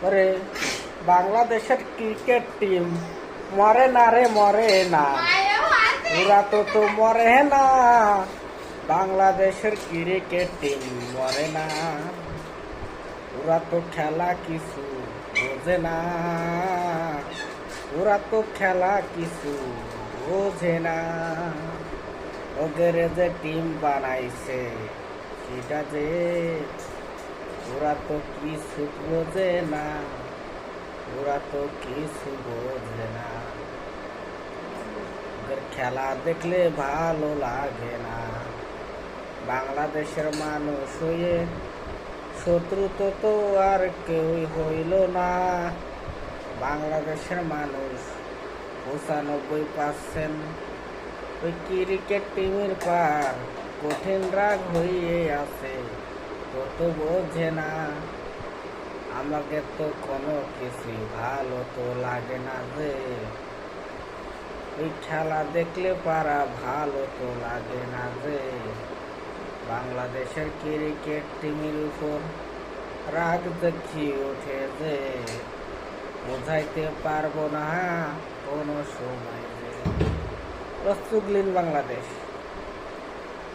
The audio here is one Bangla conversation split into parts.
ওরে বাংলাদেশের ক্রিকেট টিম মরে না রে মরে না, ওরা তো মরে না। বাংলাদেশের ক্রিকেট টিম মরে না, ওরা তো খেলা কিছু বোঝে না, ওরা তো খেলা কিছু বোঝে না। ওদের যে টিম বানাইছে সেটা যে ওরা তো কিছু বোঝে না, ওরা তো কিছু বোঝে না। ওদের খেলা দেখলে ভালো লাগে না। বাংলাদেশের মানুষ হয়ে শত্রু তো আর কেউই হইল না। বাংলাদেশের মানুষ 95% ওই ক্রিকেট টিমের পার কঠিন রাগ হইয়ে আছে, তো বোঝে না। আমাকে তো কোনো কিছুই ভালো তো লাগে না যে, ওই খেলা দেখলে পারা ভালো তো লাগে না যে। বাংলাদেশের ক্রিকেট টিমের উপর রাগ দেখি ওঠে যে, বোঝাইতে পারবো না কোনো সময় যে। প্রস্তুতলীন বাংলাদেশ,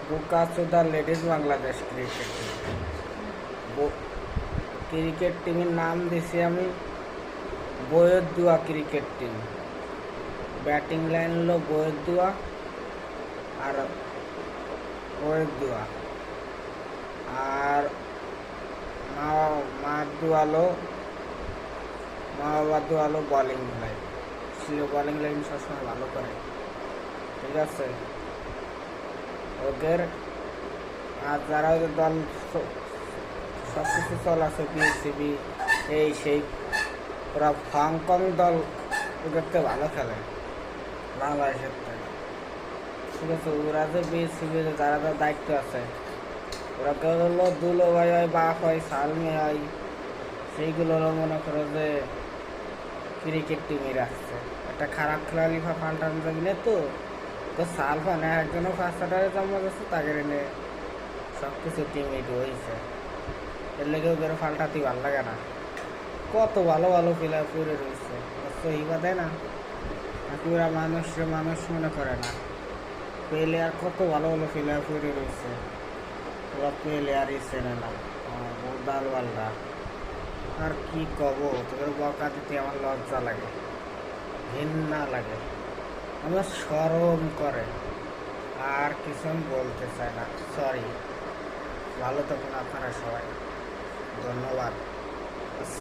বোকাচোদা লেডিজ বাংলাদেশ ক্রিকেট ক্রিকেট টিমের নাম দিছি আমি বৈদ্যুয়া ক্রিকেট টিম। ব্যাটিং লাইন হলো বৈদ্যুয়া আর বৈদ্যুয়া, আর মা বাবা দোয়ালো বোলিং লাইন ছিল। বোলিং লাইন সবসময় ভালো করে, ঠিক আছে। ওদের আর যারা ওদের দল সব কিছু চল আছে, বিসিবি এই সেই, ওরা হংকং দল ওদেরকে ভালো খেলে বাংলাদেশের থেকে, ঠিক আছে। ওরা যে বিসিবি যারা যারা দায়িত্ব আছে, ওরা কেউ হলো দুলো ভাই হয়, বাপ হয়, সালমি হয়, সেইগুলো হলো মনে করো যে ক্রিকেট টিমই রাখছে। একটা খারাপ খেলালি পাল্টানো যাবি না তো সালফা না একজনও ফার্স্টারে জমা গেছে, তাকে এনে সব কিছু টিমই হয়েছে। এর লেগে ওদের পাল্টাতে ভালো লাগে না। কত ভালো ভালো প্লেয়ার পড়ে রয়েছে, সহিবা দেয় না, পুরা মানুষ মনে করে না। প্লেয়ার কত ভালো ভালো প্লেয়ার পড়ে রয়েছে, ওরা প্লেয়ারই চেনে না, দাল বাল্লা। আর কি কব, তোদের বকা দিতে আমার লজ্জা লাগে, ঘৃণা লাগে, আমার শরম করে। আর কিছু আমি বলতে চাই না, সরি। ভালো থাকুন আপনারা সবাই, ধন্যবাদ।